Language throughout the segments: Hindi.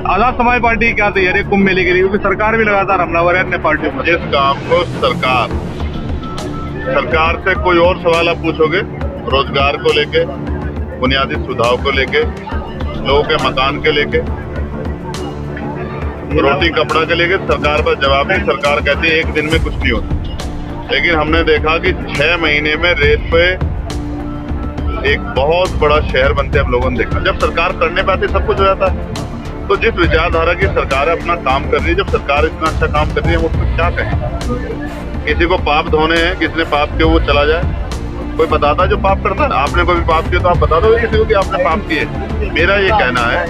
आजाद समाज पार्टी क्या तैयारी है कुंभ मेले के लिए, क्योंकि सरकार भी लगातार हमलावर है अन्य पार्टियों पर। जिस काम को सरकार से कोई और सवाल आप पूछोगे, रोजगार को लेके, बुनियादी सुविधाओं को लेके, लोगों के मकान के लेके, रोटी कपड़ा के लेके, सरकार पर जवाब नहीं। सरकार कहती है एक दिन में कुछ नहीं होता, लेकिन हमने देखा कि 6 महीने में रेत पे एक बहुत बड़ा शहर बनते हम लोगों ने देखा। जब सरकार करने पे आती सब कुछ हो जाता है। तो जिस विचारधारा की सरकार अपना काम कर रही है, जब सरकार इतना अच्छा काम कर रही है, हम उसमें क्या कहें। किसी को पाप धोने हैं, किसी ने पाप किया वो चला जाए, कोई बताता जो पाप करता है। आपने कोई भी पाप किया तो आप बता दो किसी को कि आपने पाप किए। मेरा ये कहना है,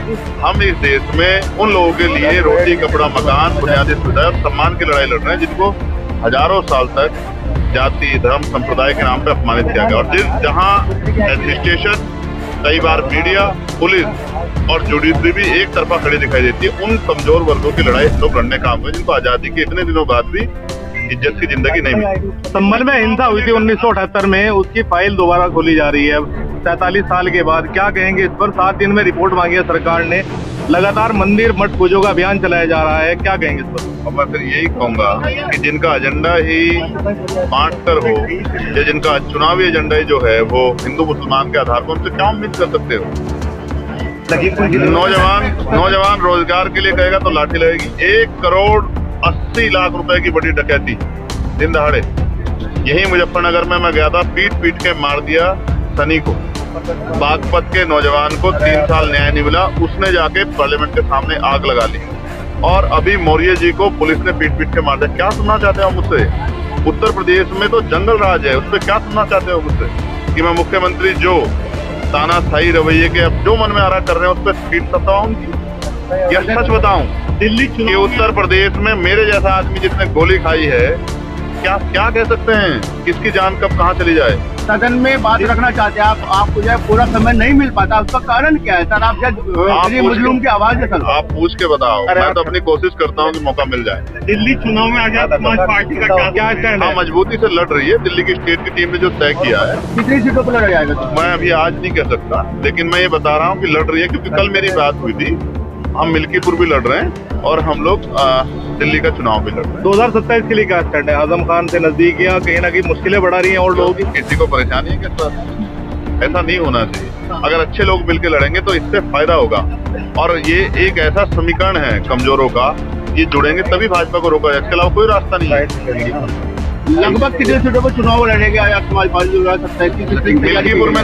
हम इस देश में उन लोगों के लिए रोटी कपड़ा मकान बुनियादी सुविधा और सम्मान की लड़ाई लड़ रहे हैं जिनको हजारों साल तक जाति धर्म संप्रदाय के नाम पे अपमानित किया गया। और जहाँ एडमिनिस्ट्रेशन, कई बार मीडिया, पुलिस और जुडिशरी भी एक तरफा खड़ी दिखाई देती है, उन कमजोर वर्गों की लड़ाई लोग लड़ने काम हुए जिनको आजादी के इतने दिनों बाद भी इज्जत की जिंदगी नहीं मिली। संभल में हिंसा हुई थी 1978 में, उसकी फाइल दोबारा खोली जा रही है 47 साल के बाद। क्या कहेंगे इस पर? 7 दिन में रिपोर्ट मांगी है सरकार ने, लगातार मंदिर मठ पूजों का अभियान चलाया जा रहा है, क्या कहेंगे इस पर? और मैं फिर यही कहूंगा कि जिनका एजेंडा ही बांट कर हो, या जिनका चुनावी एजेंडा ही जो है वो हिंदू मुसलमान के आधार पर, उनसे क्या उम्मीद कर सकते हो। नौजवान रोजगार के लिए कहेगा तो लाठी लगेगी। 1 करोड़ 80 लाख रुपए की बड़ी डकैती दिन दहाड़े। यही मुजफ्फरनगर में मैं गया था, पीट के मार दिया सनी को। बागपत के नौजवान को 3 साल न्याय नहीं मिला, उसने जाके पार्लियामेंट के सामने आग लगा ली। और अभी मौर्य जी को पुलिस ने पीट के मार दिया। क्या सुनना चाहते हो मुझसे? उत्तर प्रदेश में तो जंगल राज है, उस पर क्या सुनना चाहते हो मुझसे कि मैं मुख्यमंत्री जो तानाशाही रवैये के अब जो मन में आ रहा कर रहे हैं उस पर पीट सकता हूँ उनकी? या सच बताऊं दिल्ली कि उत्तर प्रदेश में मेरे जैसा आदमी जिसने गोली खाई है, क्या कह सकते हैं किसकी जान कब कहाँ चली जाए। सदन में बात रखना चाहते हैं आपको जो है पूरा समय नहीं मिल पाता, उसका कारण क्या है सर? आप मुजलूम की आवाज है सर, आप पूछ के बताओ। मैं तो अपनी कोशिश करता हूँ कि मौका मिल जाए। दिल्ली चुनाव में आजाद समाज पार्टी का क्या स्टैंड है? मजबूती से लड़ रही है। दिल्ली की स्टेट की टीम ने जो तय किया है, कितनी सीटों पर लड़ा जाएगा? मैं अभी आज नहीं कह सकता, लेकिन मैं ये बता रहा हूँ कि लड़ रही है, क्योंकि कल मेरी बात हुई थी। हम मिल्कीपुर भी लड़ रहे हैं और हम लोग दिल्ली का चुनाव भी लड़ रहे हैं। 2027 के लिए क्या स्टैंड है? आजम खान से नजदीकियां कहीं ना कहीं मुश्किलें बढ़ा रही हैं और लोगों की। किसी को परेशानी है क्या? ऐसा नहीं होना चाहिए। अगर अच्छे लोग मिलकर लड़ेंगे तो इससे फायदा होगा। और ये एक ऐसा समीकरण है कमजोरों का, ये जुड़ेंगे तभी भाजपा को रोका जाए, इसके अलावा कोई रास्ता नहीं है। लगभग कितने सीटों पर चुनाव लड़ेगा आजाद समाज पार्टी? मिल्कीपुर में